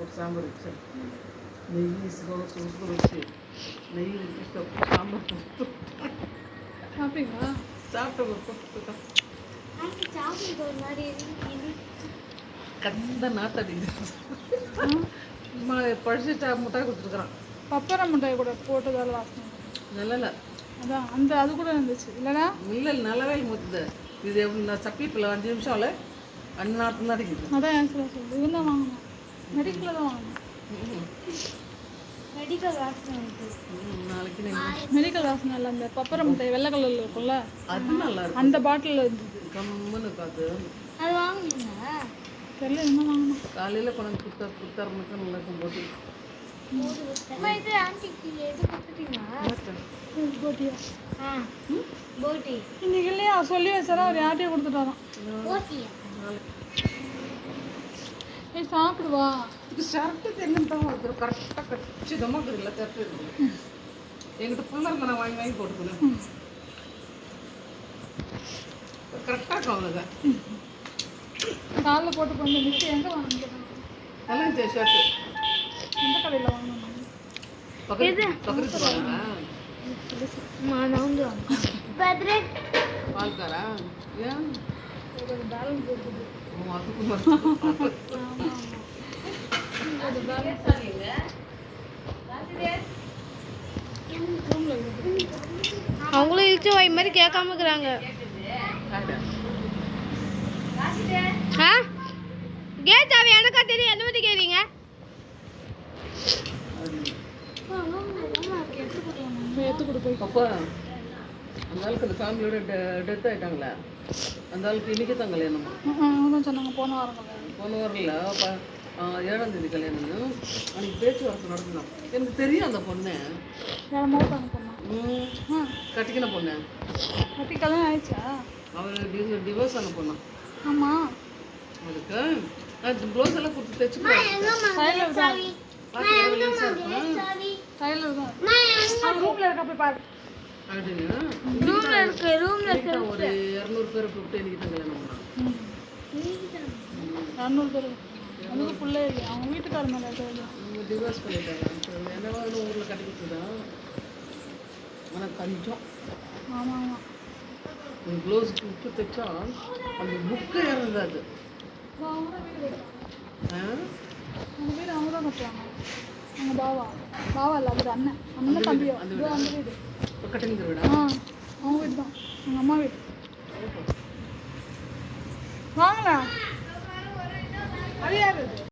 ஒரு சாம்பார் வச்சேன். நெய் சூப்பர் வச்சு நெய் ஊற்றி சாம்பார் கொடுத்து சாப்பிட்டீங்களா? சாப்பிட்ட கந்த நாத்தடிக்குது. பழிச்சிட்டா முட்டாய் கொடுத்துருக்குறான். பப்பரை முட்டாய் கூட போட்டதால வாசனை நல்லல அதான் அந்த அது கூட இருந்துச்சு இல்லைனா? இல்லை நல்லாவே முத்துது. இது நான் சப்பிப்பில் 5 நிமிஷம் இல்லை அந்நாட்டம் தான் அடிக்குது. அதான் எனக்கு சொல்லுது. இவன் தான் வாங்கினேன், மெடிக்கலில் தான் வாங்கினேன். மெடிக்கல் வாசனை நாளைக்கு மெடிக்கல் வாசனை இல்லை, அந்த பப்பரை முட்டாய் வெள்ளை கலரில் இருக்கும்ல அது நல்லா இருக்கும். அந்த பாட்டிலில் இருந்தது. கம்முன்னு பார்த்து அது வாங்கினீங்க? தெரியல என்ன வாங்கினேன். காலையில் கொண்டு குத்தரனுக்கு நல்லா இருக்கும் போட்டு இது ஆன்டிக்கு எது கொடுத்துட்டீங்களா? போட்டியா? போட்டி இன்னைக்கு இல்லையா சொல்லி வச்சாரா அவர் யார்ட்டையும் கொடுத்துட்டாராம். போட்டியா? ஏய் சாப்பிடுவா. இது ஷர்ட்டு தெரியலாம் ஒருத்தர் கரெக்டாக கச்சிதமாக இருக்குல்ல ஷர்ட்டு இருக்குது. எங்கிட்ட ஃபுல்லாக இருந்தால் நான் வாங்கி போட்டுக்கணும். கரெக்டாக இருக்கும் அவ்வளோதான். காலில் போட்டு கொண்டு மிக்சி எங்கே வாங்கினேன்? நல்லா இருந்துச்சு ஷர்ட்டு. எந்த கடையில் வாங்கணும்? பக்கத்து போகிறேன். பால்காரா ஏன் பேலன்ஸ் இருக்குது. அவங்களும் இழுச்சு வாய் மாதிரி கேட்காம இருக்கிறாங்க. கேட்டாவே எனக்கா தெரியும், என்ன பத்தி கேட்குறீங்க? எடுத்து கொடுப்போம். அப்போ அந்த ஆளுக்கு அந்த ஃபேமிலியோட டெத் ஆகிட்டாங்களே, அந்த ஆளுக்கு இன்றைக்கி தான் கல்யாணமா? அவங்களும் சொன்னாங்க போன வாரம் கல்யாணம். போன வாரம்ல 7ஆம் தேதி கல்யாணம். அன்றைக்கி பேச்சுவார்த்தை நடத்தினோம். எனக்கு தெரியும் அந்த பொண்ணு. வேறு மோட்டாங்க பொண்ணா? கட்டிக்கின பொண்ணு. கட்டி கல்யாணம் ஆயிடுச்சா? அவர் டிவோர்ஸ் ஆன பொண்ணா? ஆமாம். அதுக்கு அது ப்ளவுஸ் எல்லாம் கொடுத்து தைச்சு டைலர் தான். டைலர் தான். ரூமில் இருக்க போய் பாரு. அப்படின்னு ரூம்ல ஒரு 200 பேரை கூப்பிட்டு இன்னைக்கு தான் கல்யாணம் பண்ணாங்க. 200 பேர். அதுக்கு ஃபுல்லே இல்லை, அவங்க வீட்டுக்கார மேலே இருக்க. டிவோர்ஸ் பண்ணிட்டாங்க. என்னவா ஊரில் கட்டி கொடுத்துதான். ஆனால் கொஞ்சம் ஆமாம் ஆமாம். ப்ளவுஸ் விட்டு தைச்சா அந்த புக்கு இறந்தாது. அவங்க வீடு அவங்க தான் கட்டுவாங்க. அவங்க பாவா இல்லை, அவர் அண்ணன் தம்பியோ அந்த வீடு. கட்டிங்கிற வீடா? அவங்க வீடு தான், எங்கள் அம்மா வீடு. வாங்கலாம். அது யார் இது?